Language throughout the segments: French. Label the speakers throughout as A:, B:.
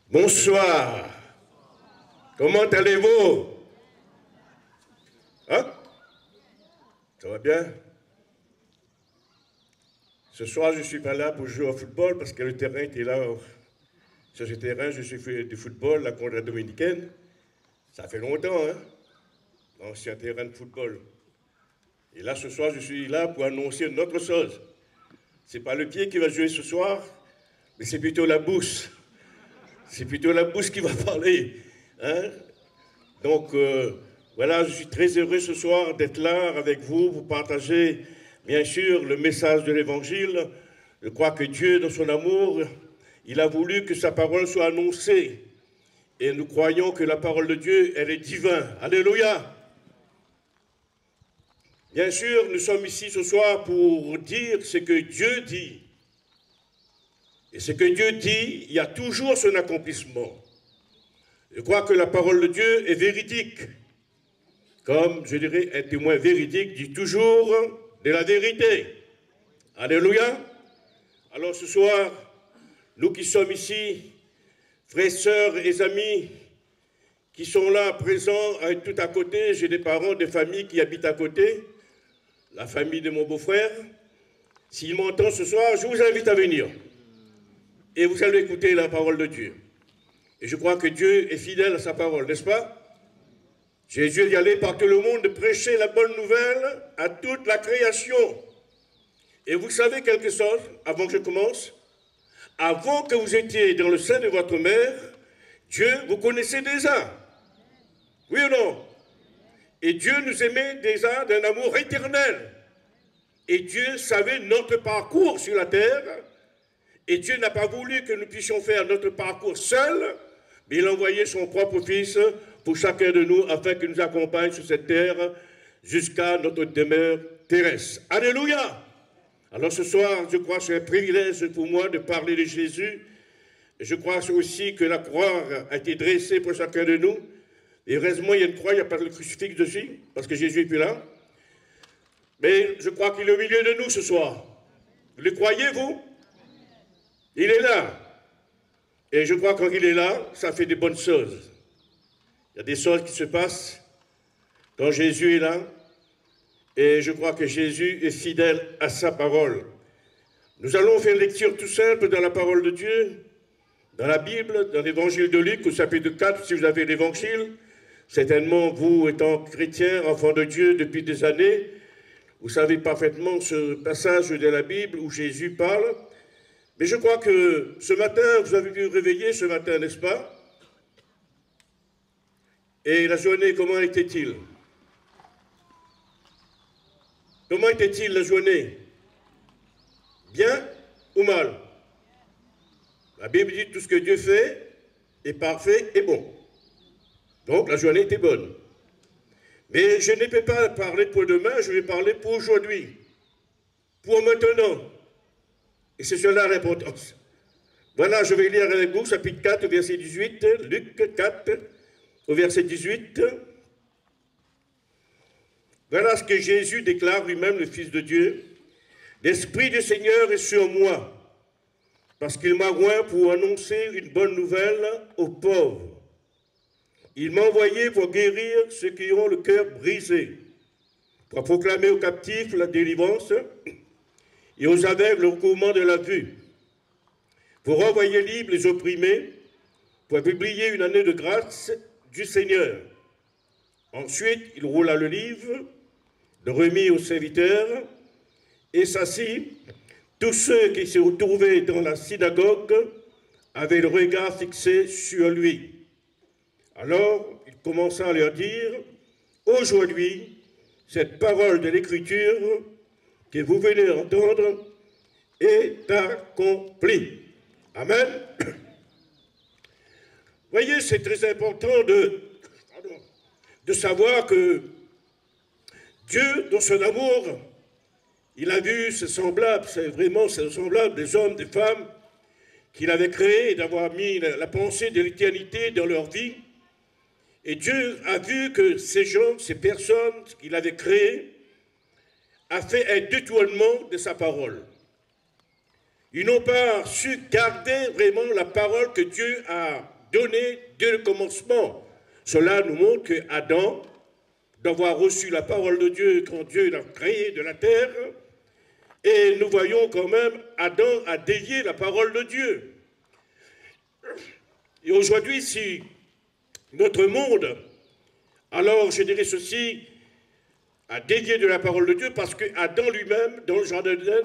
A: Bonsoir. Comment allez-vous? Hein? Ça va bien? Ce soir, je ne suis pas là pour jouer au football parce que le terrain était là. Sur ce terrain, je suis fait du football, la contre la dominicaine. Ça fait longtemps, hein? Ancien terrain de football. Et là, ce soir, je suis là pour annoncer une autre chose. Ce n'est pas le pied qui va jouer ce soir, mais c'est plutôt la bouche. C'est plutôt la bouche qui va parler. Hein? Donc, voilà, je suis très heureux ce soir d'être là avec vous pour partager, bien sûr, le message de l'Évangile. Je crois que Dieu, dans son amour, il a voulu que sa parole soit annoncée. Et nous croyons que la parole de Dieu, elle est divine. Alléluia! Bien sûr, nous sommes ici ce soir pour dire ce que Dieu dit. Et ce que Dieu dit, il y a toujours son accomplissement. Je crois que la parole de Dieu est véridique. Comme, je dirais, un témoin véridique dit toujours de la vérité. Alléluia. Alors ce soir, nous qui sommes ici, frères, sœurs et amis, qui sont là, présents, tout à côté, j'ai des parents, des familles qui habitent à côté, la famille de mon beau-frère. S'ils m'entendent ce soir, je vous invite à venir. Et vous allez écouter la parole de Dieu. Et je crois que Dieu est fidèle à sa parole, n'est-ce pas? Jésus est allé partout le monde de prêcher la bonne nouvelle à toute la création. Et vous savez quelque chose, avant que je commence? Avant que vous étiez dans le sein de votre mère, Dieu vous connaissait déjà. Oui ou non? Et Dieu nous aimait déjà d'un amour éternel. Et Dieu savait notre parcours sur la terre. Et Dieu n'a pas voulu que nous puissions faire notre parcours seuls, mais il a envoyé son propre Fils pour chacun de nous afin qu'il nous accompagne sur cette terre jusqu'à notre demeure terrestre. Alléluia! Alors ce soir, je crois que c'est un privilège pour moi de parler de Jésus. Je crois aussi que la croix a été dressée pour chacun de nous. Et heureusement, il y a une croix, il n'y a pas de crucifix dessus, parce que Jésus n'est plus là. Mais je crois qu'il est au milieu de nous ce soir. Le croyez-vous? Il est là. Et je crois que quand il est là, ça fait des bonnes choses. Il y a des choses qui se passent quand Jésus est là. Et je crois que Jésus est fidèle à sa parole. Nous allons faire une lecture tout simple dans la parole de Dieu, dans la Bible, dans l'évangile de Luc, au chapitre 4, si vous avez l'évangile. Certainement, vous étant chrétien, enfant de Dieu depuis des années, vous savez parfaitement ce passage de la Bible où Jésus parle. Mais je crois que ce matin, vous avez pu réveiller ce matin, n'est-ce pas? Et la journée, comment était-il? Comment était-il la journée? Bien ou mal? La Bible dit tout ce que Dieu fait est parfait et bon. Donc la journée était bonne. Mais je ne peux pas parler pour demain, je vais parler pour aujourd'hui, pour maintenant. Et c'est cela l'importance. Voilà, je vais lire avec vous, chapitre 4, verset 18, Luc 4, au verset 18. Voilà ce que Jésus déclare lui-même, le Fils de Dieu. « L'Esprit du Seigneur est sur moi, parce qu'il m'a oint pour annoncer une bonne nouvelle aux pauvres. Il m'a envoyé pour guérir ceux qui ont le cœur brisé, pour proclamer aux captifs la délivrance et aux aveugles le recouvrement de la vue, pour renvoyer libres les opprimés, pour publier une année de grâce du Seigneur. » Ensuite, il roula le livre, le remit aux serviteurs, et s'assit. Tous ceux qui se trouvaient dans la synagogue avaient le regard fixé sur lui. Alors, il commença à leur dire, « Aujourd'hui, cette parole de l'Écriture que vous venez d'entendre est accomplie. » Amen. Voyez, c'est très important de savoir que Dieu, dans son amour, il a vu ses semblables, c'est vraiment ses semblables, des hommes, des femmes, qu'il avait créés et d'avoir mis la pensée de l'éternité dans leur vie. Et Dieu a vu que ces gens, ces personnes qu'il avait créées, a fait un détournement de sa parole. Ils n'ont pas su garder vraiment la parole que Dieu a donné dès le commencement. Cela nous montre que Adam, d'avoir reçu la parole de Dieu quand Dieu l'a créé de la terre, et nous voyons quand même Adam a dévié la parole de Dieu. Et aujourd'hui, si notre monde, alors je dirais ceci, a dévié de la parole de Dieu parce que Adam lui-même, dans le jardin d'Éden,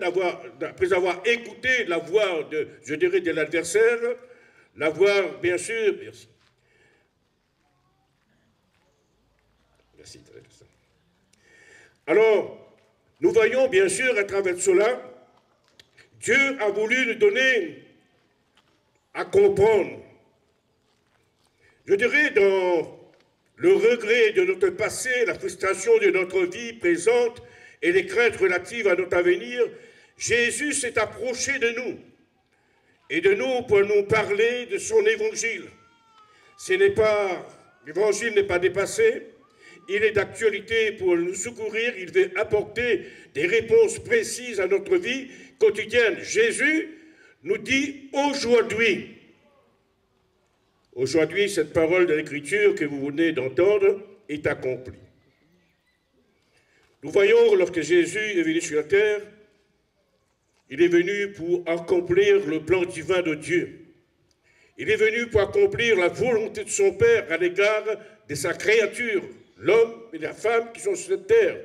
A: après avoir écouté la voix de, je dirais, de l'adversaire, la voix, bien sûr, merci. Merci, alors, nous voyons bien sûr à travers cela, Dieu a voulu nous donner à comprendre. Je dirais dans le regret de notre passé, la frustration de notre vie présente et les craintes relatives à notre avenir, Jésus s'est approché de nous et de nous pour nous parler de son évangile. L'évangile n'est pas dépassé, il est d'actualité pour nous secourir, il veut apporter des réponses précises à notre vie quotidienne. Jésus nous dit aujourd'hui, aujourd'hui, cette parole de l'Écriture que vous venez d'entendre est accomplie. Nous voyons, lorsque Jésus est venu sur la terre, il est venu pour accomplir le plan divin de Dieu. Il est venu pour accomplir la volonté de son Père à l'égard de sa créature, l'homme et la femme qui sont sur cette terre.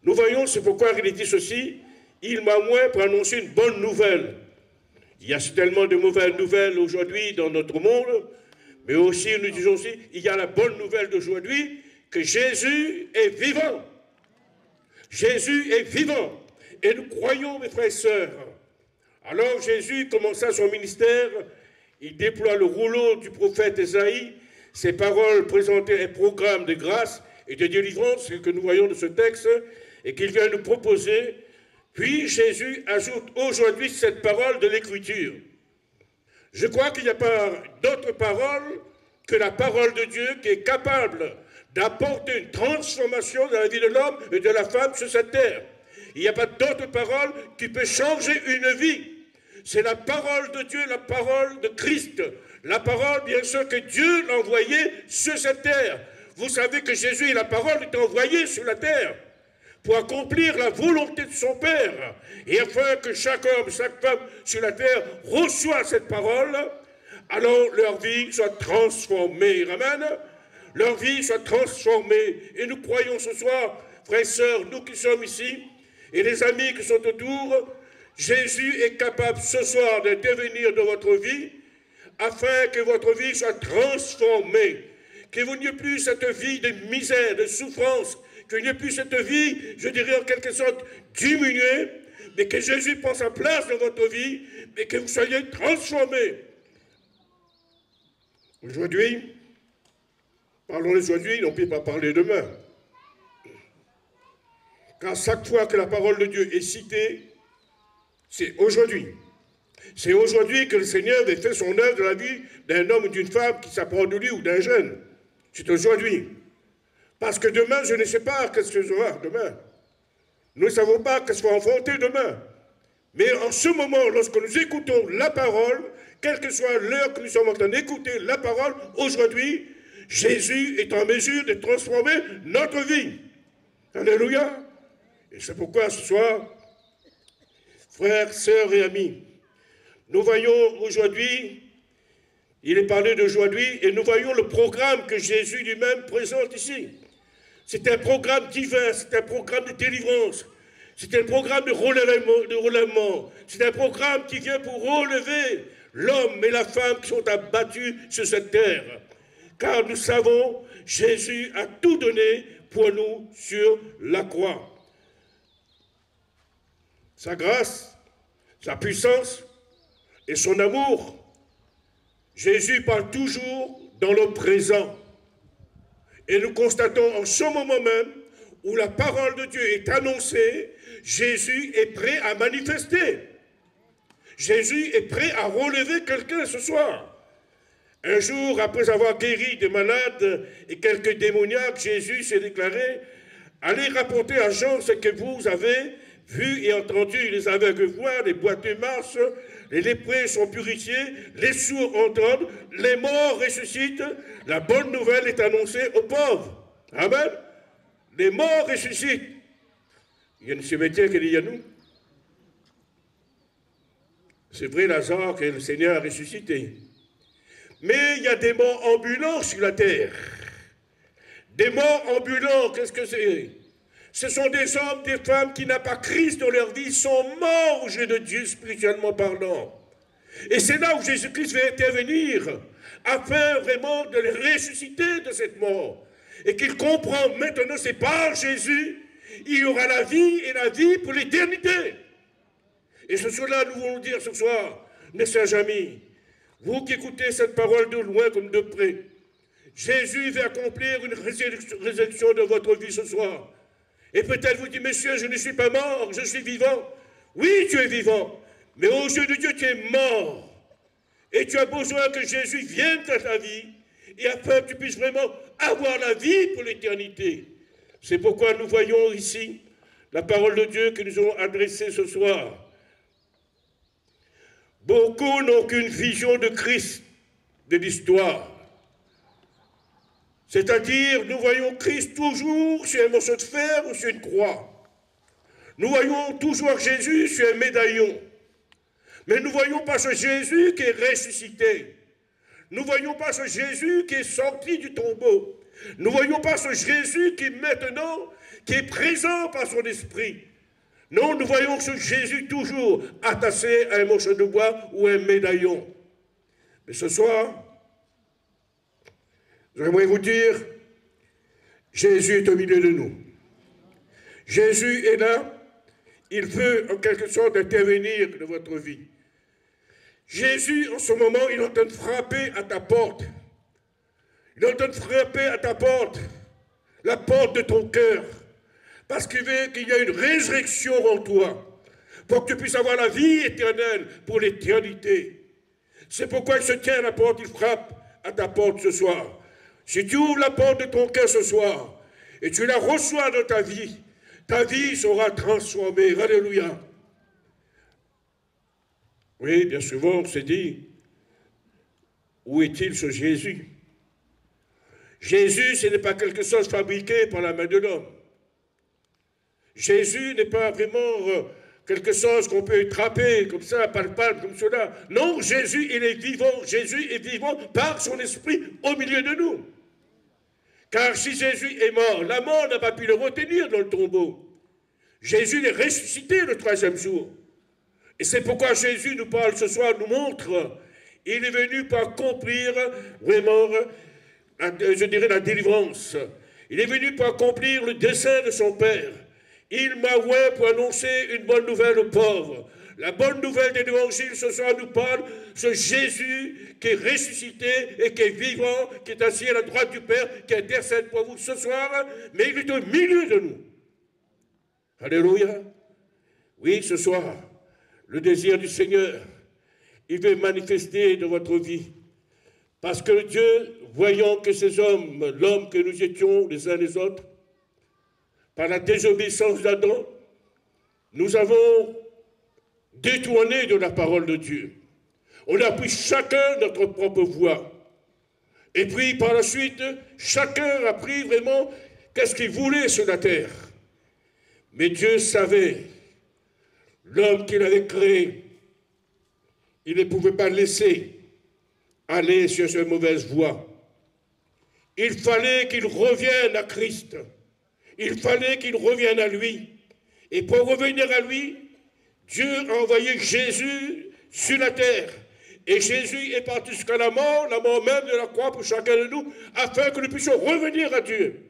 A: Nous voyons, c'est pourquoi il est dit ceci, il m'a moins pour annoncer une bonne nouvelle. Il y a tellement de mauvaises nouvelles aujourd'hui dans notre monde, mais aussi, nous disons aussi, il y a la bonne nouvelle d'aujourd'hui, que Jésus est vivant. Jésus est vivant. Et nous croyons, mes frères et sœurs. Alors Jésus commença son ministère, il déploie le rouleau du prophète Ésaïe, ses paroles présentaient un programme de grâce et de délivrance, ce que nous voyons de ce texte, et qu'il vient nous proposer. Puis Jésus ajoute aujourd'hui cette parole de l'Écriture. Je crois qu'il n'y a pas d'autre parole que la parole de Dieu qui est capable d'apporter une transformation dans la vie de l'homme et de la femme sur cette terre. Il n'y a pas d'autre parole qui peut changer une vie. C'est la parole de Dieu, la parole de Christ. La parole, bien sûr, que Dieu l'a envoyée sur cette terre. Vous savez que Jésus et la parole est envoyée sur la terre pour accomplir la volonté de son Père. Et afin que chaque homme, chaque femme sur la terre reçoive cette parole, alors leur vie soit transformée. Amen. Leur vie soit transformée. Et nous croyons ce soir, frères et sœurs, nous qui sommes ici, et les amis qui sont autour, Jésus est capable ce soir d'intervenir dans votre vie, afin que votre vie soit transformée, que vous n'ayez plus cette vie de misère, de souffrance, que vous n'ayez plus cette vie, je dirais en quelque sorte, diminuée, mais que Jésus prend sa place dans votre vie, mais que vous soyez transformés. Aujourd'hui, parlons d'aujourd'hui, on ne peut pas parler demain. Car chaque fois que la parole de Dieu est citée, c'est aujourd'hui. C'est aujourd'hui que le Seigneur a fait son œuvre dans la vie d'un homme ou d'une femme qui s'apprend de lui ou d'un jeune. C'est aujourd'hui. Parce que demain, je ne sais pas qu'est-ce que je vais demain. Nous ne savons pas qu'est-ce qu'on va affronter demain. Mais en ce moment, lorsque nous écoutons la parole, quelle que soit l'heure que nous sommes en train d'écouter la parole, aujourd'hui, Jésus est en mesure de transformer notre vie. Alléluia. Et c'est pourquoi ce soir, frères, sœurs et amis, nous voyons aujourd'hui, il est parlé d'aujourd'hui, et nous voyons le programme que Jésus lui-même présente ici. C'est un programme divin, c'est un programme de délivrance, c'est un programme de relèvement, c'est un programme qui vient pour relever l'homme et la femme qui sont abattus sur cette terre. Car nous savons, Jésus a tout donné pour nous sur la croix. Sa grâce, sa puissance et son amour. Jésus parle toujours dans le présent. Et nous constatons en ce moment même où la parole de Dieu est annoncée, Jésus est prêt à manifester. Jésus est prêt à relever quelqu'un ce soir. Un jour, après avoir guéri des malades et quelques démoniaques, Jésus s'est déclaré « Allez rapporter à Jean ce que vous avez vu et entendu, les aveugles voient, les boiteux marchent, les lépreux sont purifiés, les sourds entendent, les morts ressuscitent. La bonne nouvelle est annoncée aux pauvres. Amen. Les morts ressuscitent. Il y a un cimetière qui dit, il y a nous. C'est vrai, Lazare, que le Seigneur a ressuscité. Mais il y a des morts ambulants sur la terre. Des morts ambulants, qu'est-ce que c'est? Ce sont des hommes, des femmes qui n'ont pas Christ dans leur vie, sont morts au jeu de Dieu, spirituellement parlant. Et c'est là où Jésus-Christ va intervenir, afin vraiment de les ressusciter de cette mort. Et qu'ils comprennent maintenant, c'est par Jésus, il y aura la vie et la vie pour l'éternité. Et c'est cela nous voulons dire ce soir, mes chers amis, vous qui écoutez cette parole de loin comme de près, Jésus va accomplir une résurrection de votre vie ce soir. Et peut-être vous dites, monsieur, je ne suis pas mort, je suis vivant. Oui, tu es vivant, mais aux yeux de Dieu, tu es mort. Et tu as besoin que Jésus vienne dans ta vie, et afin que tu puisses vraiment avoir la vie pour l'éternité. C'est pourquoi nous voyons ici la parole de Dieu que nous allons adresser ce soir. Beaucoup n'ont qu'une vision de Christ, de l'histoire. C'est-à-dire, nous voyons Christ toujours sur un morceau de fer ou sur une croix. Nous voyons toujours Jésus sur un médaillon. Mais nous ne voyons pas ce Jésus qui est ressuscité. Nous ne voyons pas ce Jésus qui est sorti du tombeau. Nous ne voyons pas ce Jésus qui maintenant, qui est présent par son esprit. Non, nous voyons ce Jésus toujours attaché à un morceau de bois ou un médaillon. Mais ce soir, j'aimerais vous dire, Jésus est au milieu de nous. Jésus est là, il veut en quelque sorte intervenir dans votre vie. Jésus, en ce moment, il est en train de frapper à ta porte. Il est en train de frapper à ta porte, la porte de ton cœur, parce qu'il veut qu'il y ait une résurrection en toi, pour que tu puisses avoir la vie éternelle pour l'éternité. C'est pourquoi il se tient à la porte, il frappe à ta porte ce soir. Si tu ouvres la porte de ton cœur ce soir, et tu la reçois dans ta vie sera transformée. Alléluia. Oui, bien souvent, on se dit, où est-il ce Jésus? Jésus, ce n'est pas quelque chose fabriqué par la main de l'homme. Jésus n'est pas vraiment quelque chose qu'on peut attraper comme ça, palpable, comme cela. Non, Jésus, il est vivant. Jésus est vivant par son esprit au milieu de nous. Car si Jésus est mort, la mort n'a pas pu le retenir dans le tombeau. Jésus est ressuscité le troisième jour. Et c'est pourquoi Jésus nous parle ce soir, nous montre, il est venu pour accomplir vraiment, je dirais, la délivrance. Il est venu pour accomplir le dessein de son Père. Il m'a envoyé pour annoncer une bonne nouvelle aux pauvres. La bonne nouvelle de l'Évangile ce soir nous parle, ce Jésus qui est ressuscité et qui est vivant, qui est assis à la droite du Père, qui intercède pour vous ce soir, mais il est au milieu de nous. Alléluia. Oui, ce soir, le désir du Seigneur, il veut manifester dans votre vie. Parce que Dieu, voyant que ces hommes, l'homme que nous étions les uns les autres, par la désobéissance d'Adam, nous avons détourné de la parole de Dieu. On a pris chacun notre propre voie. Et puis par la suite, chacun a pris vraiment qu'est-ce qu'il voulait sur la terre. Mais Dieu savait, l'homme qu'il avait créé, il ne pouvait pas laisser aller sur cette mauvaise voie. Il fallait qu'il revienne à Christ. Il fallait qu'il revienne à lui. Et pour revenir à lui, Dieu a envoyé Jésus sur la terre. Et Jésus est parti jusqu'à la mort même de la croix pour chacun de nous, afin que nous puissions revenir à Dieu.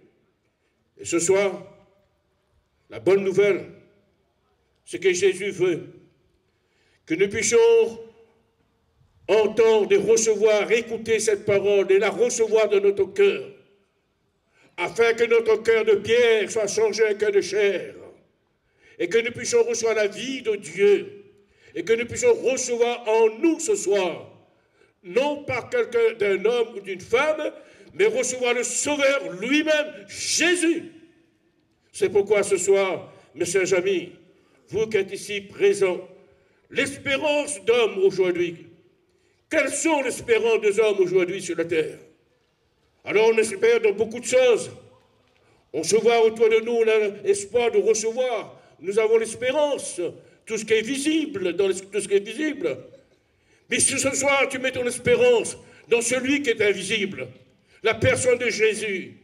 A: Et ce soir, la bonne nouvelle, c'est que Jésus veut que nous puissions entendre et recevoir, écouter cette parole et la recevoir de notre cœur, afin que notre cœur de pierre soit changé en cœur de chair, et que nous puissions recevoir la vie de Dieu, et que nous puissions recevoir en nous ce soir, non par quelqu'un d'un homme ou d'une femme, mais recevoir le Sauveur lui-même, Jésus. C'est pourquoi ce soir, mes chers amis, vous qui êtes ici présents, l'espérance d'hommes aujourd'hui. Quelles sont l'espérance des hommes aujourd'hui sur la terre? Alors on espère dans beaucoup de choses. On se voit autour de nous, on a l'espoir de recevoir. Nous avons l'espérance, tout ce qui est visible, tout ce qui est visible. Mais si ce soir tu mets ton espérance dans celui qui est invisible, la personne de Jésus,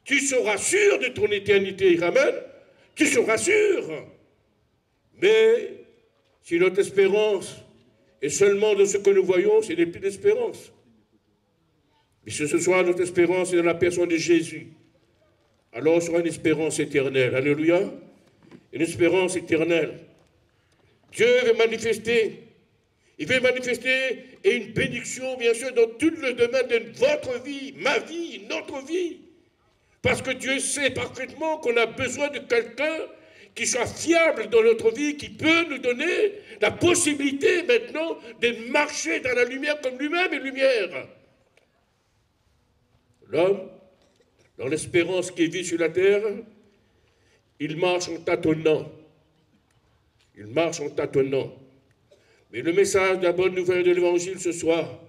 A: tu seras sûr de ton éternité. Amen. Tu seras sûr. Mais si notre espérance est seulement de ce que nous voyons, ce n'est plus d'espérance. Mais si ce soir notre espérance est dans la personne de Jésus, alors ce sera une espérance éternelle. Alléluia. Une espérance éternelle. Dieu veut manifester. Il veut manifester et une bénédiction, bien sûr, dans tout le domaine de votre vie, ma vie, notre vie. Parce que Dieu sait parfaitement qu'on a besoin de quelqu'un qui soit fiable dans notre vie, qui peut nous donner la possibilité maintenant de marcher dans la lumière comme lui-même est lumière. L'homme, dans l'espérance qu'il vit sur la terre, il marche en tâtonnant. Il marche en tâtonnant. Mais le message de la bonne nouvelle de l'Évangile ce soir,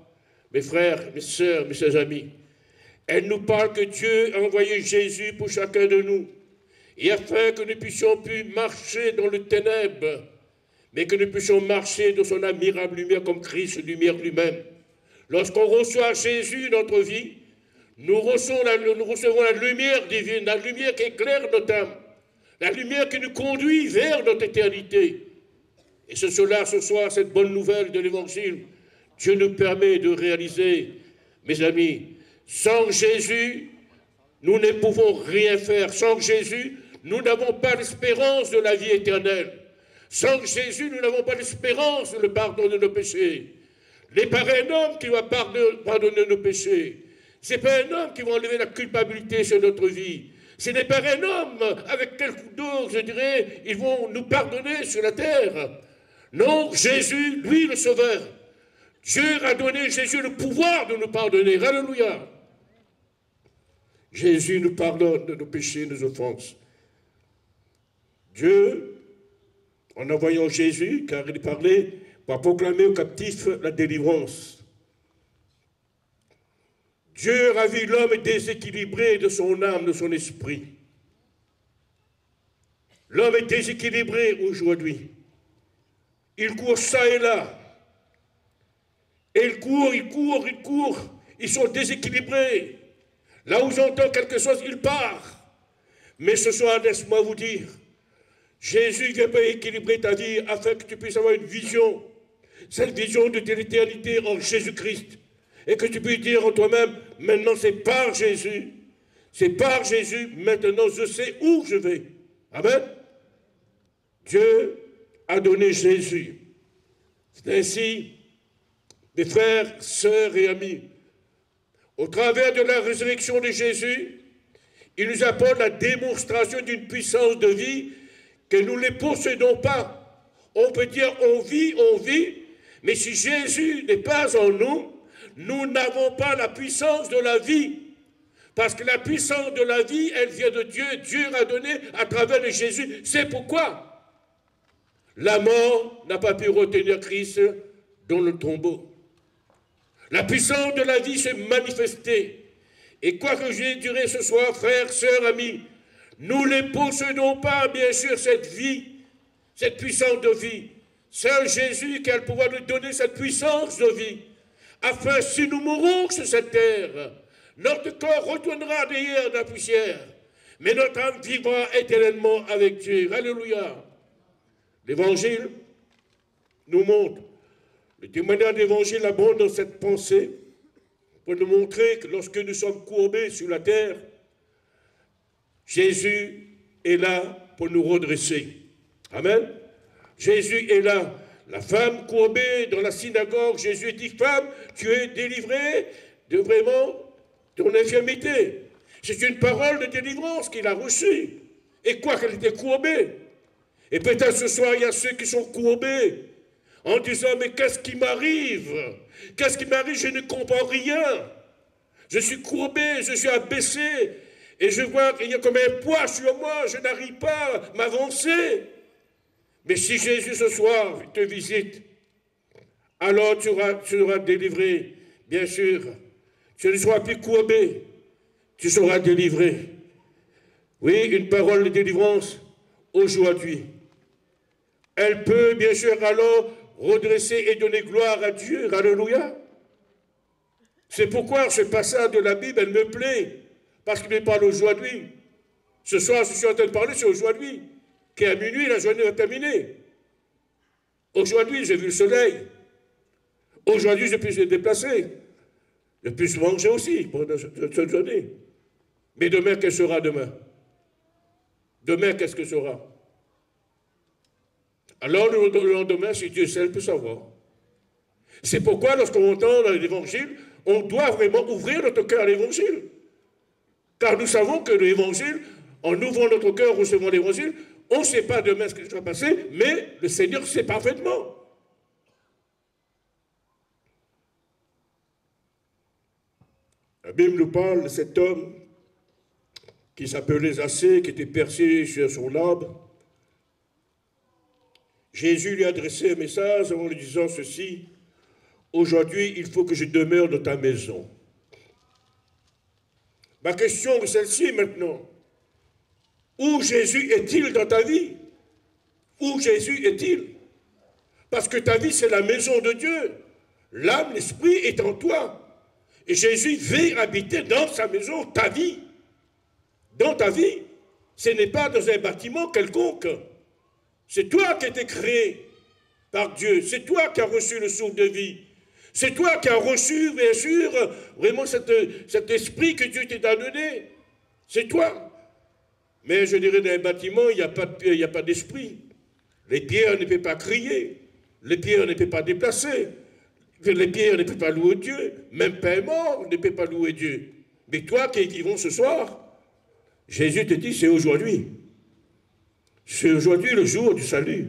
A: mes frères, mes sœurs, mes chers amis, elle nous parle que Dieu a envoyé Jésus pour chacun de nous, et afin que nous puissions plus marcher dans le ténèbre, mais que nous puissions marcher dans son admirable lumière comme Christ lumière lui-même. Lorsqu'on reçoit Jésus dans notre vie, nous recevons la lumière divine, la lumière qui éclaire notre âme, la lumière qui nous conduit vers notre éternité. Et c'est cela, ce soir, cette bonne nouvelle de l'Évangile, Dieu nous permet de réaliser, mes amis, sans Jésus, nous ne pouvons rien faire. Sans Jésus, nous n'avons pas l'espérance de la vie éternelle. Sans Jésus, nous n'avons pas l'espérance de le pardon de nos péchés. Ce n'est pas un homme qui va pardonner nos péchés. Ce n'est pas un homme qui va enlever la culpabilité sur notre vie. Ce n'est pas un homme avec quelques d'autres, je dirais, ils vont nous pardonner sur la terre. Non, Jésus, lui le Sauveur. Dieu a donné Jésus le pouvoir de nous pardonner. Alléluia. Jésus nous pardonne de nos péchés, nos offenses. Dieu, en envoyant Jésus, car il parlait, va proclamer aux captifs la délivrance. Dieu a vu l'homme déséquilibré de son âme, de son esprit. L'homme est déséquilibré aujourd'hui. Il court ça et là. Et il court. Ils sont déséquilibrés. Là où j'entends quelque chose, il part. Mais ce soir, laisse-moi vous dire, Jésus ne vient pas équilibrer ta vie afin que tu puisses avoir une vision. Cette vision de l'éternité en Jésus-Christ. Et que tu puisses dire en toi-même, maintenant c'est par Jésus. C'est par Jésus, maintenant je sais où je vais. Amen. Dieu a donné Jésus. C'est ainsi, mes frères, sœurs et amis, au travers de la résurrection de Jésus, il nous apporte la démonstration d'une puissance de vie que nous ne possédons pas. On peut dire on vit, mais si Jésus n'est pas en nous, nous n'avons pas la puissance de la vie. Parce que la puissance de la vie, elle vient de Dieu. Dieu l'a donnée à travers de Jésus. C'est pourquoi la mort n'a pas pu retenir Christ dans le tombeau. La puissance de la vie s'est manifestée. Et quoi que je dirai ce soir, frères, sœurs, amis, nous ne possédons pas, bien sûr, cette vie, cette puissance de vie. Seul Jésus qui a le pouvoir de donner cette puissance de vie. Afin, si nous mourons sur cette terre, notre corps retournera derrière la poussière, mais notre âme vivra éternellement avec Dieu. Alléluia. L'Évangile nous montre, le témoignage de l'Évangile abonde dans cette pensée pour nous montrer que lorsque nous sommes courbés sur la terre, Jésus est là pour nous redresser. Amen. Jésus est là. La femme courbée dans la synagogue, Jésus dit, femme, tu es délivrée de vraiment ton infirmité. C'est une parole de délivrance qu'il a reçue. Et quoi qu'elle était courbée. Et peut-être ce soir, il y a ceux qui sont courbés en disant, mais qu'est-ce qui m'arrive? Qu'est-ce qui m'arrive? Je ne comprends rien. Je suis courbé, je suis abaissé. Et je vois qu'il y a comme un poids sur moi, je n'arrive pas à m'avancer. Mais si Jésus ce soir te visite, alors tu seras délivré, bien sûr. Tu ne seras plus courbé, tu seras délivré. Oui, une parole de délivrance aujourd'hui. Elle peut bien sûr alors redresser et donner gloire à Dieu. Alléluia. C'est pourquoi ce passage de la Bible, elle me plaît, parce qu'il me parle aujourd'hui. Ce soir, je suis en train de parler, c'est aujourd'hui, qu'à minuit, la journée va terminer. Aujourd'hui, j'ai vu le soleil. Aujourd'hui, je peux se déplacer. Je peux manger aussi pendant cette journée. Mais demain, qu'est-ce que sera demain? Demain, qu'est-ce que sera? Alors, le lendemain, si Dieu seul peut savoir. C'est pourquoi, lorsqu'on entend l'évangile, on doit vraiment ouvrir notre cœur à l'évangile. Car nous savons que l'évangile, en ouvrant notre cœur, recevant l'évangile, on ne sait pas demain ce qui va passer, mais le Seigneur sait parfaitement. La Bible nous parle de cet homme qui s'appelait Zaché, qui était percé sur son arbre. Jésus lui a adressé un message en lui disant ceci: aujourd'hui, il faut que je demeure dans ta maison. Ma question est celle-ci maintenant. Où Jésus est-il dans ta vie? Où Jésus est-il? Parce que ta vie, c'est la maison de Dieu. L'âme, l'esprit est en toi. Et Jésus veut habiter dans sa maison, ta vie. Dans ta vie. Ce n'est pas dans un bâtiment quelconque. C'est toi qui as été créé par Dieu. C'est toi qui as reçu le souffle de vie. C'est toi qui as reçu, bien sûr, vraiment cet esprit que Dieu t'a donné. C'est toi. Mais je dirais, dans un bâtiment, il n'y a pas d'esprit. Les pierres ne peuvent pas crier. Les pierres ne peuvent pas déplacer. Les pierres ne peuvent pas louer Dieu. Même pas un mort ne peut pas louer Dieu. Mais toi qui es vivant ce soir, Jésus te dit, c'est aujourd'hui. C'est aujourd'hui le jour du salut.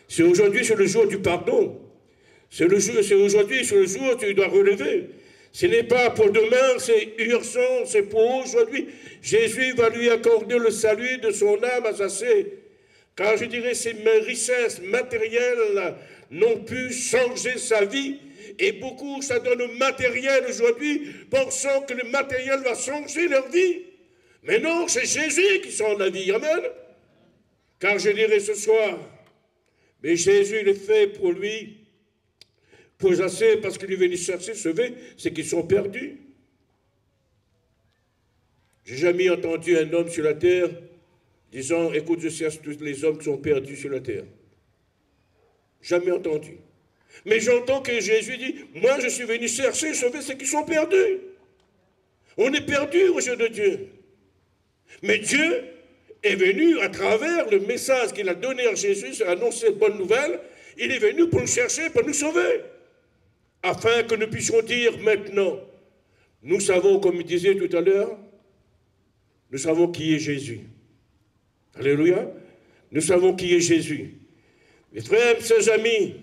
A: C'est aujourd'hui, c'est le jour du pardon. C'est aujourd'hui, c'est le jour où tu dois relever. Ce n'est pas pour demain, c'est urgent, c'est pour aujourd'hui. Jésus va lui accorder le salut de son âme à Zaché. Car je dirais, ces richesses matérielles n'ont pu changer sa vie. Et beaucoup, ça donne le matériel aujourd'hui, pensant que le matériel va changer leur vie. Mais non, c'est Jésus qui change la vie. Amen. Car je dirais ce soir, mais Jésus le fait pour lui, pour Zaché, parce qu'il est venu chercher, sauver, c'est qu'ils sont perdus. J'ai jamais entendu un homme sur la terre disant, écoute, je cherche tous les hommes qui sont perdus sur la terre. Jamais entendu. Mais j'entends que Jésus dit, moi je suis venu chercher, sauver ceux qui sont perdus. On est perdus aux yeux de Dieu. Mais Dieu est venu à travers le message qu'il a donné à Jésus, c'est annoncer une bonne nouvelle, il est venu pour nous chercher, pour nous sauver. Afin que nous puissions dire maintenant, nous savons, comme il disait tout à l'heure, nous savons qui est Jésus. Alléluia. Nous savons qui est Jésus. Mes frères, mes amis,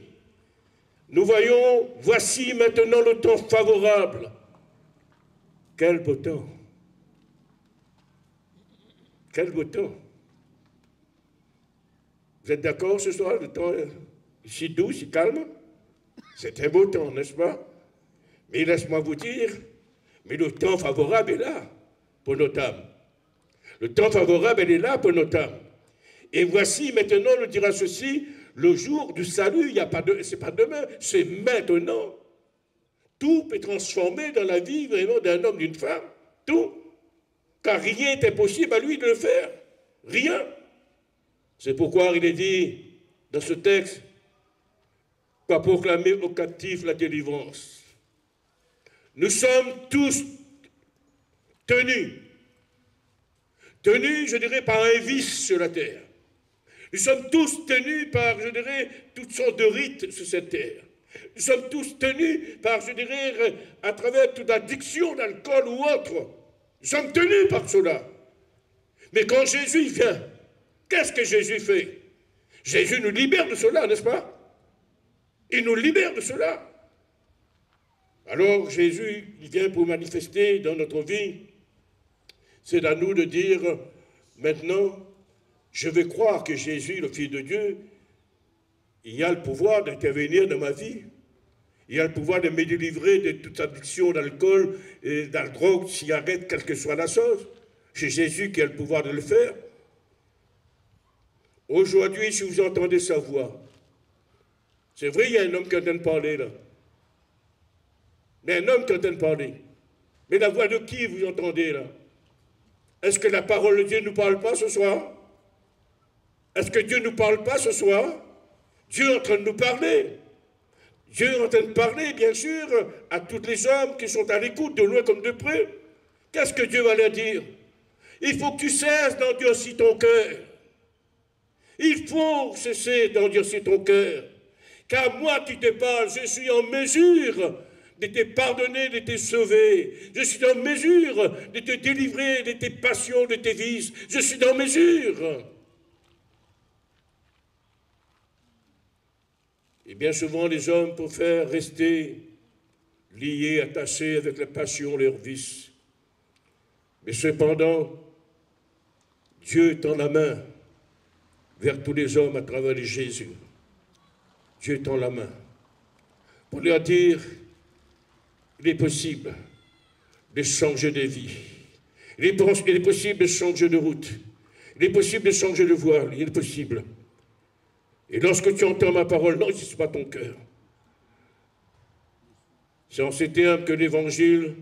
A: nous voyons, voici maintenant le temps favorable. Quel beau temps. Quel beau temps. Vous êtes d'accord ce soir, le temps est si doux, si calme? C'est un beau temps, n'est-ce pas? Mais laisse-moi vous dire, mais le temps favorable est là pour notre âme. Le temps favorable, elle est là pour notre âme. Et voici, maintenant, on dira ceci, le jour du salut, c'est pas demain, c'est maintenant. Tout peut transformer dans la vie vraiment d'un homme, d'une femme. Tout. Car rien n'est impossible à lui de le faire. Rien. C'est pourquoi il est dit dans ce texte, pas proclamer aux captifs la délivrance. Nous sommes tous tenus, je dirais, par un vice sur la terre. Nous sommes tous tenus par, je dirais, toutes sortes de rites sur cette terre. Nous sommes tous tenus par, je dirais, à travers toute addiction d'alcool ou autre. Nous sommes tenus par cela. Mais quand Jésus vient, qu'est-ce que Jésus fait? Jésus nous libère de cela, n'est-ce pas? Il nous libère de cela. Alors Jésus, il vient pour manifester dans notre vie. C'est à nous de dire, maintenant, je vais croire que Jésus, le Fils de Dieu, il y a le pouvoir d'intervenir dans ma vie. Il y a le pouvoir de me délivrer de toute addiction d'alcool, de la drogue, cigarette, quelle que soit la chose. C'est Jésus qui a le pouvoir de le faire. Aujourd'hui, si vous entendez sa voix, c'est vrai, il y a un homme qui est en train de parler là. Mais un homme qui est en train de parler. Mais la voix de qui vous entendez là? Est-ce que la parole de Dieu ne nous parle pas ce soir? Est-ce que Dieu ne nous parle pas ce soir? Dieu est en train de nous parler. Dieu est en train de parler, bien sûr, à tous les hommes qui sont à l'écoute, de loin comme de près. Qu'est-ce que Dieu va leur dire? Il faut que tu cesses d'endurcir ton cœur. Il faut cesser d'endurcir ton cœur. Car moi qui te parle, je suis en mesure de te pardonner, de te sauver. Je suis en mesure de te délivrer de tes passions, de tes vices. Je suis en mesure. Et bien souvent, les hommes préfèrent rester liés, attachés avec la passion, leurs vices. Mais cependant, Dieu tend la main vers tous les hommes à travers Jésus. Dieu tend la main pour leur dire, il est possible de changer de vie. Il est possible de changer de route. Il est possible de changer de voie. Il est possible. Et lorsque tu entends ma parole, n'enregistre pas ton cœur. C'est en ces termes que l'Évangile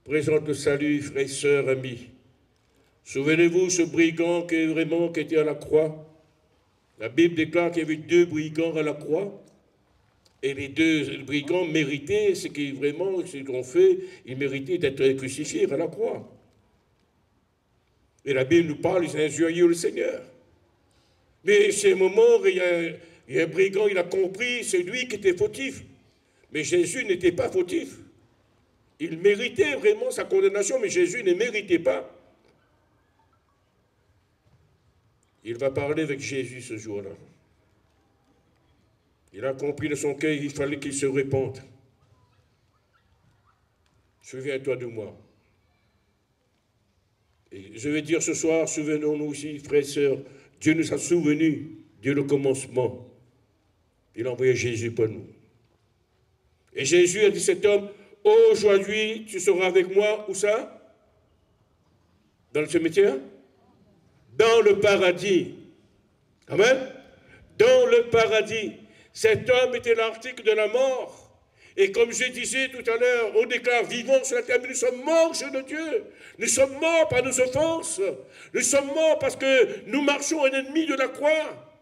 A: présente le salut, frères et sœurs, amis. Souvenez-vous, ce brigand qui était à la croix. La Bible déclare qu'il y avait 2 brigands à la croix. Et les 2 brigands méritaient ce qu'ils ont fait. Ils méritaient d'être crucifiés à la croix. Et la Bible nous parle, ils injuriaient le Seigneur. Mais c'est un moment où il y a un brigand, il a compris, c'est lui qui était fautif. Mais Jésus n'était pas fautif. Il méritait vraiment sa condamnation, mais Jésus ne méritait pas. Il va parler avec Jésus ce jour-là. Il a compris de son cœur, il fallait qu'il se répande. Souviens-toi de moi. Et je vais dire ce soir, souvenons-nous aussi, frères et sœurs, Dieu nous a souvenus dès le commencement. Il a envoyé Jésus pour nous. Et Jésus a dit à cet homme, aujourd'hui, tu seras avec moi, où ça? Dans le cimetière? Dans le paradis. Amen? Dans le paradis. Cet homme était l'article de la mort. Et comme je disais tout à l'heure, on déclare vivant sur la terre, mais nous sommes morts, jeunes de Dieu. Nous sommes morts par nos offenses. Nous sommes morts parce que nous marchons en ennemi de la croix.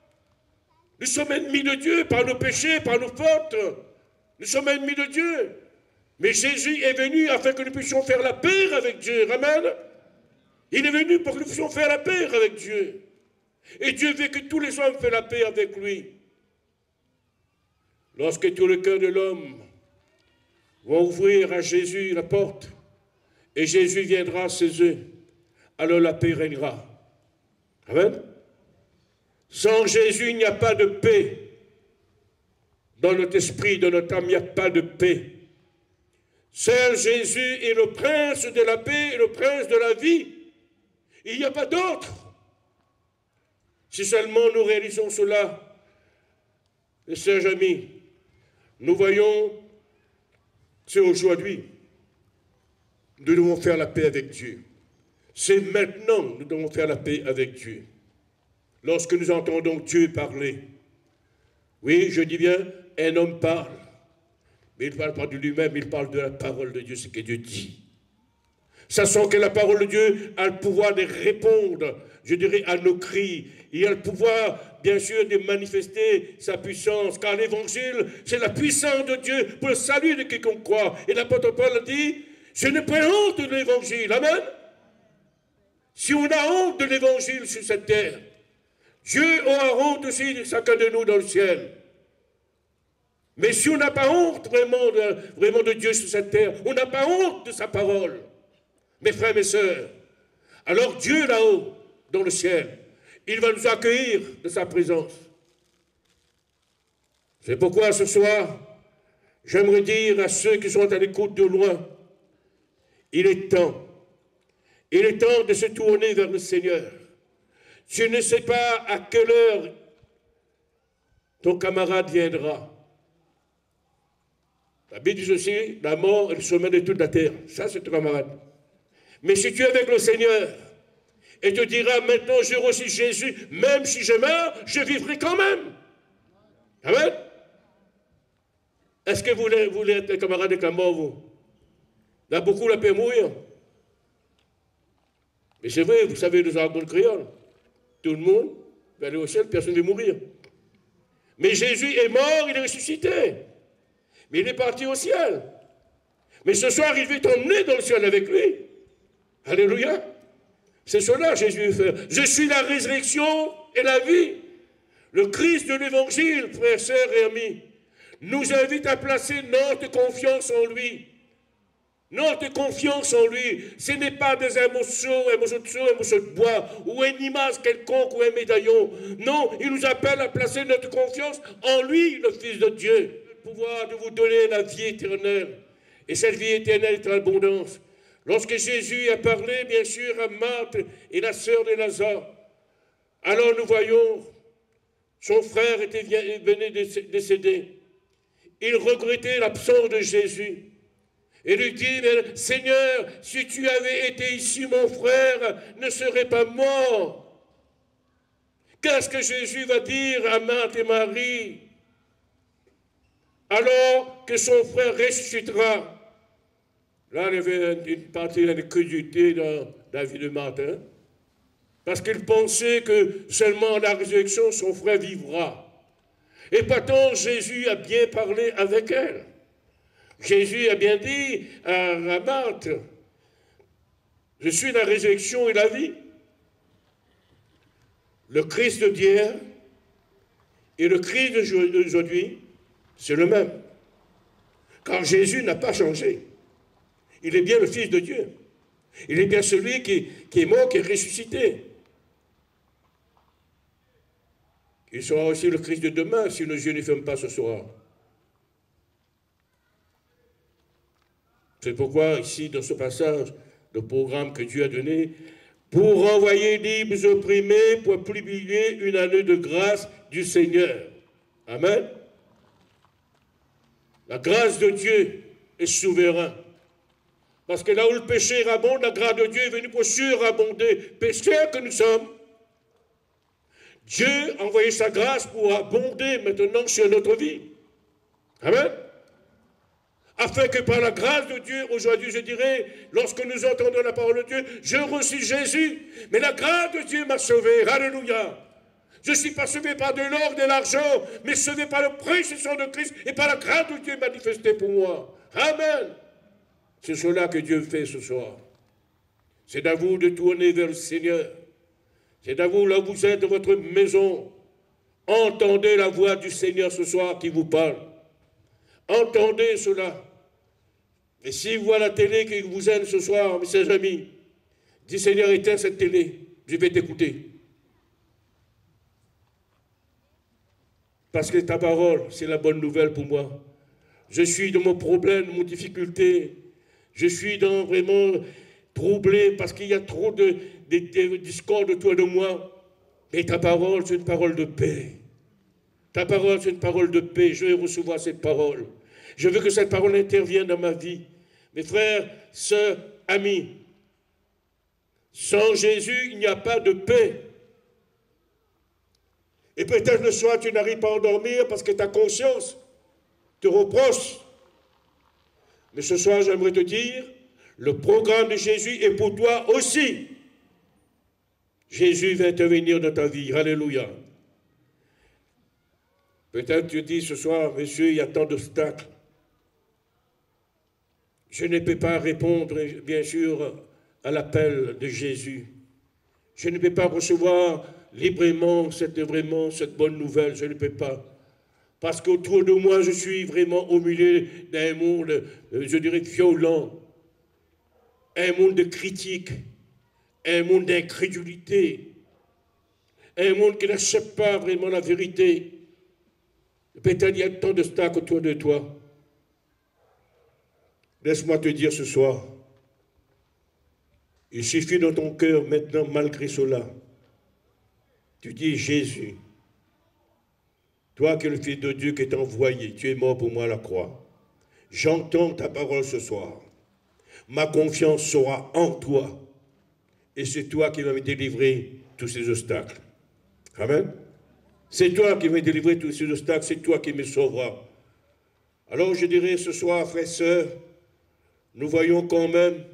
A: Nous sommes ennemis de Dieu par nos péchés, par nos fautes. Nous sommes ennemis de Dieu. Mais Jésus est venu afin que nous puissions faire la paix avec Dieu. Amen. Il est venu pour que nous puissions faire la paix avec Dieu. Et Dieu veut que tous les hommes fassent la paix avec lui. Lorsque tout le cœur de l'homme va ouvrir à Jésus la porte, et Jésus viendra chez eux, alors la paix régnera. Amen. Sans Jésus, il n'y a pas de paix. Dans notre esprit, dans notre âme, il n'y a pas de paix. Seul Jésus est le prince de la paix et le prince de la vie. Il n'y a pas d'autre. Si seulement nous réalisons cela, mes chers amis, nous voyons, c'est aujourd'hui, nous devons faire la paix avec Dieu. C'est maintenant que nous devons faire la paix avec Dieu. Lorsque nous entendons Dieu parler, oui, je dis bien, un homme parle, mais il ne parle pas de lui-même, il parle de la parole de Dieu, ce que Dieu dit. Sachant que la parole de Dieu a le pouvoir de répondre, je dirais, à nos cris. Il a le pouvoir, bien sûr, de manifester sa puissance, car l'évangile, c'est la puissance de Dieu pour le salut de quiconque croit. Et l'apôtre Paul a dit, je n'ai pas honte de l'évangile. Amen. Si on a honte de l'évangile sur cette terre, Dieu aura honte aussi de chacun de nous dans le ciel. Mais si on n'a pas honte vraiment de Dieu sur cette terre, on n'a pas honte de sa parole. Mes frères, mes sœurs, alors Dieu là-haut, dans le ciel, il va nous accueillir de sa présence. C'est pourquoi ce soir, j'aimerais dire à ceux qui sont à l'écoute de loin, il est temps de se tourner vers le Seigneur. Je ne sais pas à quelle heure ton camarade viendra. La Bible dit aussi, la mort est le sommet de toute la terre. Ça, c'est ton camarade. Mais si tu es avec le Seigneur, et te dira, maintenant je reçois Jésus, même si je meurs, je vivrai quand même. Amen. Est-ce que vous voulez être un camarade avec la mort, vous? Là, beaucoup la paix mourir. Mais c'est vrai, vous savez, le jargon créole. Tout le monde va aller au ciel, personne ne va mourir. Mais Jésus est mort, il est ressuscité. Mais il est parti au ciel. Mais ce soir, il veut t'emmener dans le ciel avec lui. Alléluia. C'est cela Jésus fait. Je suis la résurrection et la vie. Le Christ de l'Évangile, frères, sœurs et amis, nous invite à placer notre confiance en lui. Notre confiance en lui, ce n'est pas des émotions, émotions de bois, ou une image quelconque, ou un médaillon. Non, il nous appelle à placer notre confiance en lui, le Fils de Dieu. Le pouvoir de vous donner la vie éternelle. Et cette vie éternelle est en abondance. Lorsque Jésus a parlé, bien sûr, à Marthe et la sœur de Lazare, alors nous voyons, son frère venait de décéder. Il regrettait l'absence de Jésus. Et lui dit, Seigneur, si tu avais été ici, mon frère ne serait pas mort. Qu'est-ce que Jésus va dire à Marthe et Marie alors que son frère ressuscitera? Là, il y avait une partie d'incrédulité dans la vie de Martin, parce qu'il pensait que seulement à la résurrection, son frère vivra. Et pourtant, Jésus a bien parlé avec elle. Jésus a bien dit à Marthe, je suis la résurrection et la vie. Le Christ d'hier et le Christ d'aujourd'hui, c'est le même. Car Jésus n'a pas changé. Il est bien le Fils de Dieu. Il est bien celui qui est mort, qui est ressuscité. Il sera aussi le Christ de demain si nos yeux ne ferment pas ce soir. C'est pourquoi ici, dans ce passage, le programme que Dieu a donné, pour envoyer libres opprimés, pour publier une année de grâce du Seigneur. Amen. La grâce de Dieu est souveraine. Parce que là où le péché abonde, la grâce de Dieu est venue pour surabonder. Pécheurs que nous sommes, Dieu a envoyé sa grâce pour abonder maintenant sur notre vie. Amen. Afin que par la grâce de Dieu, aujourd'hui je dirais, lorsque nous entendons la parole de Dieu, je reçus Jésus, mais la grâce de Dieu m'a sauvé. Alléluia. Je ne suis pas sauvé par de l'or, de l'argent, mais sauvé par le précieux sang de Christ et par la grâce de Dieu manifestée pour moi. Amen. C'est cela que Dieu fait ce soir. C'est à vous de tourner vers le Seigneur. C'est à vous, là où vous êtes dans votre maison. Entendez la voix du Seigneur ce soir qui vous parle. Entendez cela. Et si vous voyez la télé qui vous aime ce soir, mes chers amis, dis Seigneur, éteins cette télé, je vais t'écouter. Parce que ta parole, c'est la bonne nouvelle pour moi. Je suis dans mon problème, mon difficulté. Je suis vraiment troublé parce qu'il y a trop de discorde autour de moi. Mais ta parole, c'est une parole de paix. Ta parole, c'est une parole de paix. Je vais recevoir cette parole. Je veux que cette parole intervienne dans ma vie. Mes frères, sœurs, amis, sans Jésus, il n'y a pas de paix. Et peut-être le soir, tu n'arrives pas à endormir parce que ta conscience te reproche. Mais ce soir, j'aimerais te dire, le programme de Jésus est pour toi aussi. Jésus va intervenir dans ta vie. Alléluia. Peut-être tu dis ce soir, monsieur, il y a tant d'obstacles. Je ne peux pas répondre, bien sûr, à l'appel de Jésus. Je ne peux pas recevoir librement cette bonne nouvelle. Je ne peux pas. Parce qu'autour de moi, je suis vraiment au milieu d'un monde, je dirais, violent. Un monde de critique. Un monde d'incrédulité. Un monde qui n'accepte pas vraiment la vérité. Peut-être il y a tant d'obstacles autour de toi. Laisse-moi te dire ce soir, il suffit dans ton cœur maintenant, malgré cela, tu dis Jésus, Toi qui es le Fils de Dieu qui est envoyé, tu es mort pour moi à la croix. J'entends ta parole ce soir. Ma confiance sera en toi. Et c'est toi qui vas me délivrer tous ces obstacles. Amen. C'est toi qui vas me délivrer tous ces obstacles, c'est toi qui me sauveras. Alors je dirais ce soir, frères et sœurs, nous voyons quand même,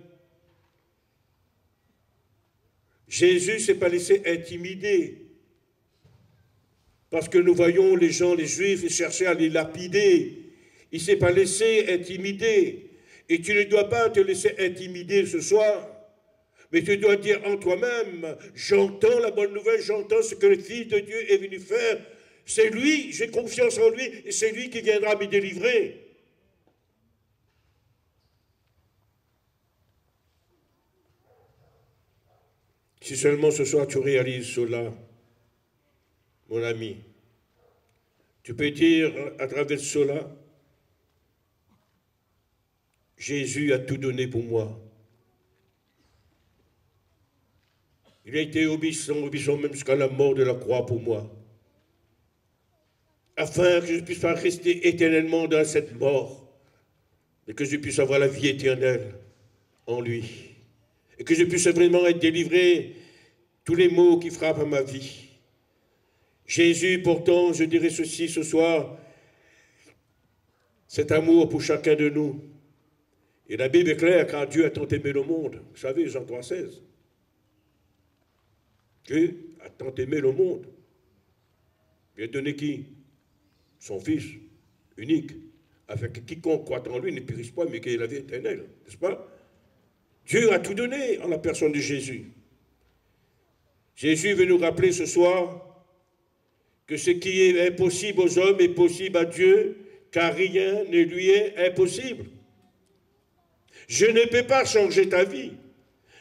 A: Jésus ne s'est pas laissé intimider. Parce que nous voyons les gens, les Juifs, chercher à les lapider. Il ne s'est pas laissé intimider. Et tu ne dois pas te laisser intimider ce soir. Mais tu dois dire en toi-même, j'entends la bonne nouvelle, j'entends ce que le Fils de Dieu est venu faire. C'est lui, j'ai confiance en lui, et c'est lui qui viendra me délivrer. Si seulement ce soir tu réalises cela, mon ami, tu peux dire à travers cela, Jésus a tout donné pour moi. Il a été obéissant même jusqu'à la mort de la croix pour moi, afin que je ne puisse pas rester éternellement dans cette mort, mais que je puisse avoir la vie éternelle en lui, et que je puisse vraiment être délivré tous les maux qui frappent à ma vie. Jésus, pourtant, je dirais ceci ce soir, cet amour pour chacun de nous. Et la Bible est claire, car Dieu a tant aimé le monde. Vous savez, Jean 3,16. Dieu a tant aimé le monde. Il a donné qui? Son Fils unique, afin que quiconque croit en lui ne périsse pas, mais qu'il ait la vie éternelle. N'est-ce pas? Dieu a tout donné en la personne de Jésus. Jésus veut nous rappeler ce soir que ce qui est impossible aux hommes est possible à Dieu, car rien ne lui est impossible. Je ne peux pas changer ta vie.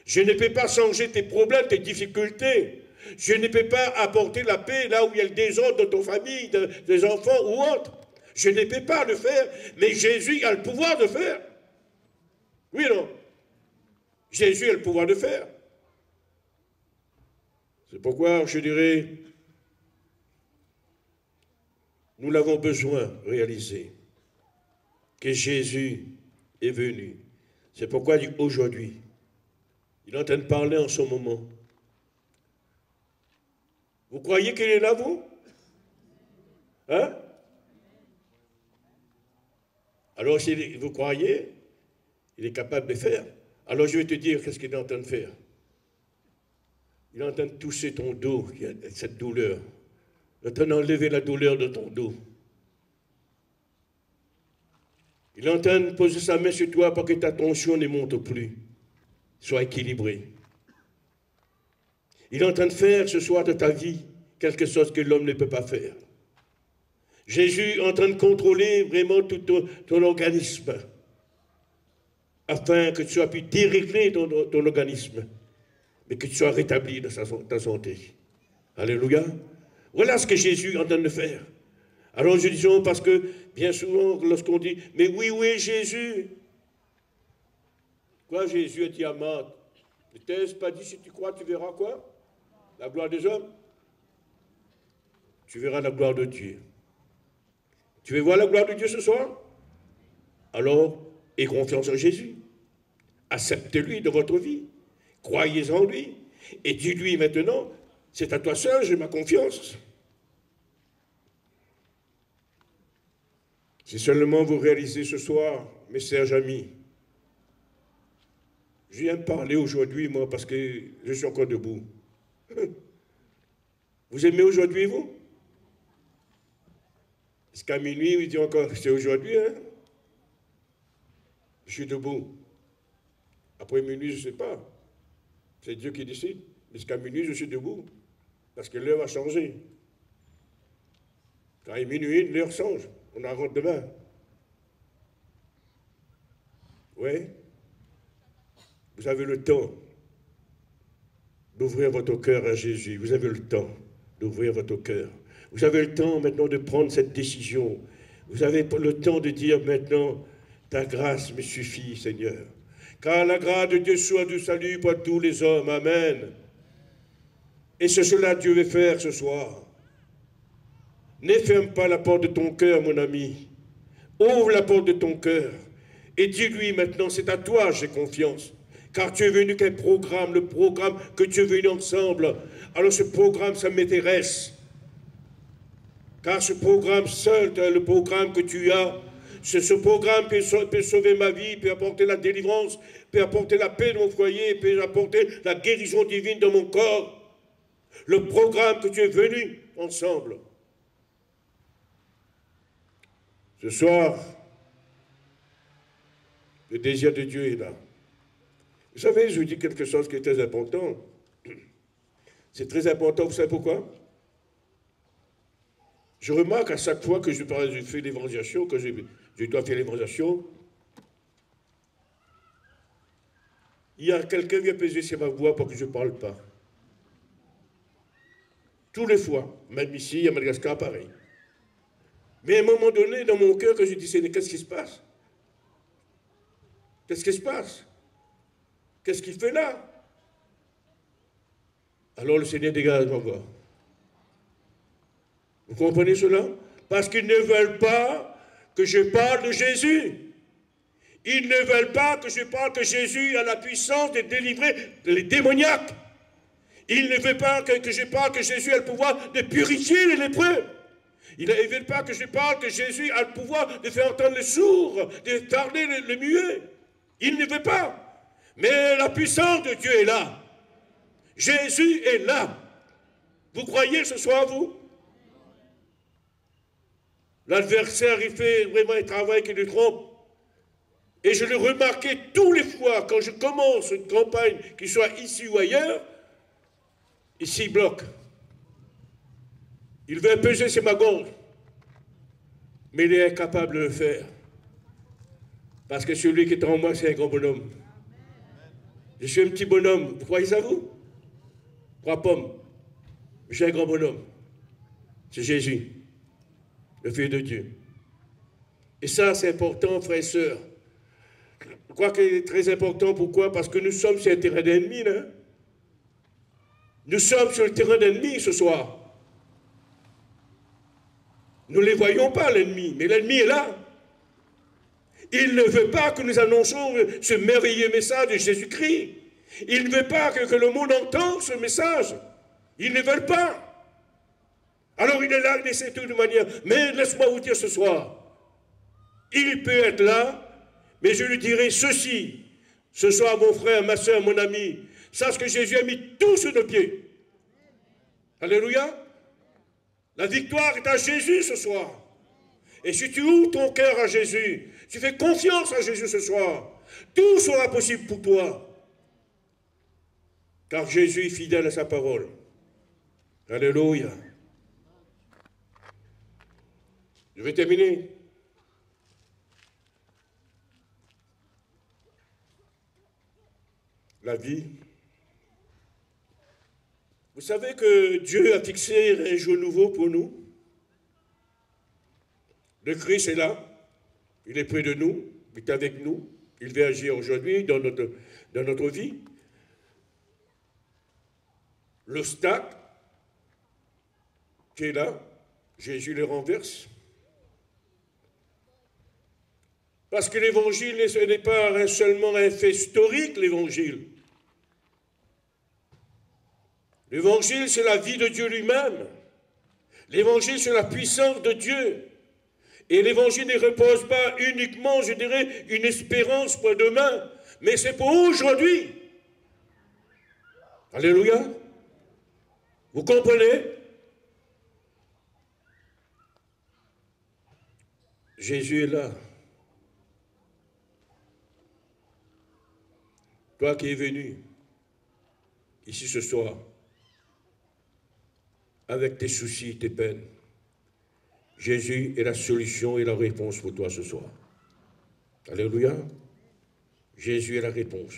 A: Je ne peux pas changer tes problèmes, tes difficultés. Je ne peux pas apporter la paix là où il y a le désordre de ton famille, des enfants ou autre. Je ne peux pas le faire, mais Jésus a le pouvoir de faire. Oui, non? Jésus a le pouvoir de faire. C'est pourquoi je dirais, nous l'avons besoin de réaliser, que Jésus est venu. C'est pourquoi aujourd'hui, il est en train de parler en ce moment. Vous croyez qu'il est là, vous? Hein? Alors, si vous croyez, il est capable de faire. Alors, je vais te dire qu'est-ce qu'il est en train de faire. Il est en train de toucher ton dos, cette douleur. Il est en train d'enlever la douleur de ton dos. Il est en train de poser sa main sur toi pour que ta tension ne monte plus. Sois équilibré. Il est en train de faire ce soir de ta vie quelque chose que l'homme ne peut pas faire. Jésus est en train de contrôler vraiment tout ton organisme, afin que tu sois pu dérégler ton organisme, mais que tu sois rétabli dans ta santé. Alléluia. Voilà ce que Jésus est en train de faire. Alors je dis, parce que bien souvent, lorsqu'on dit, mais oui, oui, Jésus. Quoi, Jésus a dit à Marthe, ne t'ai-je pas dit, si tu crois, tu verras quoi? La gloire des hommes? Tu verras la gloire de Dieu. Tu veux voir la gloire de Dieu ce soir? Alors, aie confiance en Jésus. Acceptez-lui dans votre vie. Croyez en lui. Et dis-lui maintenant, c'est à toi seul, j'ai ma confiance. Si seulement vous réalisez ce soir, mes chers amis, je viens de parler aujourd'hui, moi, parce que je suis encore debout. Vous aimez aujourd'hui, vous? Jusqu'à minuit, vous dites encore, c'est aujourd'hui, hein? Je suis debout. Après minuit, je ne sais pas. C'est Dieu qui décide. Jusqu'à minuit, je suis debout. Parce que l'heure va changer. Quand il est minuit, l'heure change. On en rentre demain. Oui. Vous avez le temps d'ouvrir votre cœur à Jésus. Vous avez le temps d'ouvrir votre cœur. Vous avez le temps maintenant de prendre cette décision. Vous avez le temps de dire maintenant, ta grâce me suffit, Seigneur. Car la grâce de Dieu soit du salut pour tous les hommes. Amen. Et c'est cela que Dieu veut faire ce soir. Ne ferme pas la porte de ton cœur, mon ami. Ouvre la porte de ton cœur et dis-lui maintenant, c'est à toi, j'ai confiance. Car tu es venu qu'un programme, le programme que tu es venu ensemble. Alors ce programme, ça m'intéresse. Car ce programme seul, le programme que tu as, ce programme peut sauver ma vie, peut apporter la délivrance, peut apporter la paix dans mon foyer, peut apporter la guérison divine dans mon corps. Le programme que tu es venu ensemble. Ce soir, le désir de Dieu est là. Vous savez, je vous dis quelque chose qui est très important. C'est très important, vous savez pourquoi? Je remarque à chaque fois que je fais l'évangélisation, que je dois faire l'évangélisation, il y a quelqu'un qui vient peser sur ma voix pour que je ne parle pas. Tous les fois, même ici, à Madagascar, pareil. Mais à un moment donné, dans mon cœur, que je dis, qu'est-ce qui se passe? Qu'est-ce qui se passe? Qu'est-ce qu'il fait là? Alors le Seigneur dégage ma voix. Vous comprenez cela? Parce qu'ils ne veulent pas que je parle de Jésus. Ils ne veulent pas que je parle que Jésus a la puissance de délivrer les démoniaques. Ils ne veulent pas que je parle que Jésus a le pouvoir de purifier les lépreux. Ils ne veulent pas que je parle que Jésus a le pouvoir de faire entendre les sourds, de parler les muets. Ils ne veulent pas. Mais la puissance de Dieu est là. Jésus est là. Vous croyez ce soir, vous? L'adversaire, il fait vraiment un travail qui le trompe. Et je le remarquais tous les fois, quand je commence une campagne, qu'il soit ici ou ailleurs, ici, il bloque. Il veut peser sur ma gorge. Mais il est incapable de le faire. Parce que celui qui est en moi, c'est un grand bonhomme. Je suis un petit bonhomme. Vous croyez ça, vous? 3 pommes. Je suis un grand bonhomme. C'est Jésus, le Fils de Dieu. Et ça, c'est important, frères et sœurs. Je crois qu'il est très important. Pourquoi? Parce que nous sommes sur un terrain d'ennemi, là. Nous sommes sur le terrain d'ennemi ce soir. Nous ne les voyons pas, l'ennemi, mais l'ennemi est là. Il ne veut pas que nous annoncions ce merveilleux message de Jésus-Christ. Il ne veut pas que le monde entende ce message. Ils ne veulent pas. Alors il est là, il essaie de toute manière. Mais laisse-moi vous dire ce soir, il peut être là, mais je lui dirai ceci. Ce soir, mon frère, ma soeur, mon ami, sache que Jésus a mis tout sur nos pieds. Alléluia. La victoire est à Jésus ce soir. Et si tu ouvres ton cœur à Jésus, tu fais confiance à Jésus ce soir, tout sera possible pour toi. Car Jésus est fidèle à sa parole. Alléluia. Je vais terminer. La vie. Vous savez que Dieu a fixé un jour nouveau pour nous. Le Christ est là, il est près de nous, il est avec nous, il veut agir aujourd'hui dans notre vie. L'obstacle qui est là, Jésus le renverse. Parce que l'évangile, ce n'est pas seulement un fait historique, l'évangile. L'évangile, c'est la vie de Dieu lui-même. L'évangile, c'est la puissance de Dieu. Et l'évangile ne repose pas uniquement, je dirais, une espérance pour demain, mais c'est pour aujourd'hui. Alléluia. Vous comprenez? Jésus est là. Toi qui es venu ici ce soir, avec tes soucis, tes peines, Jésus est la solution et la réponse pour toi ce soir. Alléluia. Jésus est la réponse.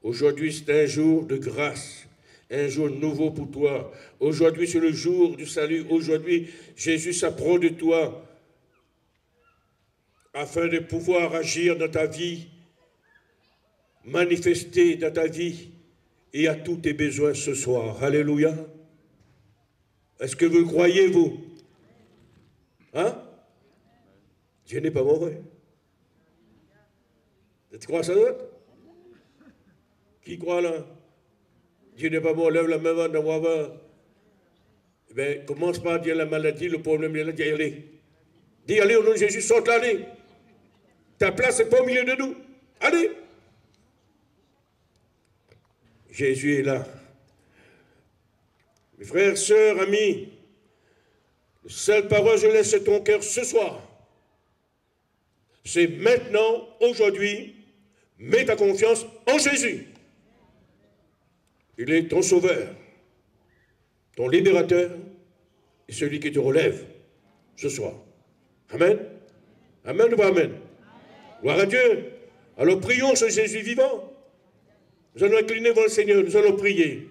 A: Aujourd'hui, c'est un jour de grâce, un jour nouveau pour toi. Aujourd'hui, c'est le jour du salut. Aujourd'hui, Jésus s'approche de toi afin de pouvoir agir dans ta vie, manifester dans ta vie et à tous tes besoins ce soir. Alléluia. Est-ce que vous croyez, vous? Hein? Dieu n'est pas mauvais. Tu crois ça d'autre? Qui croit là? Dieu n'est pas bon, lève la main, va d'avoir. Eh bien, commence par dire la maladie, le problème, il a dit, allez. Dis, allez, au nom de Jésus, saute là, allez. Ta place n'est pas au milieu de nous. Allez. Jésus est là. Mes frères, sœurs, amis, la seule parole, je laisse ton cœur ce soir. C'est maintenant, aujourd'hui, mets ta confiance en Jésus. Il est ton sauveur, ton libérateur et celui qui te relève ce soir. Amen. Amen ou pas amen? Gloire à Dieu. Alors prions ce Jésus vivant. Nous allons incliner devant le Seigneur, nous allons prier.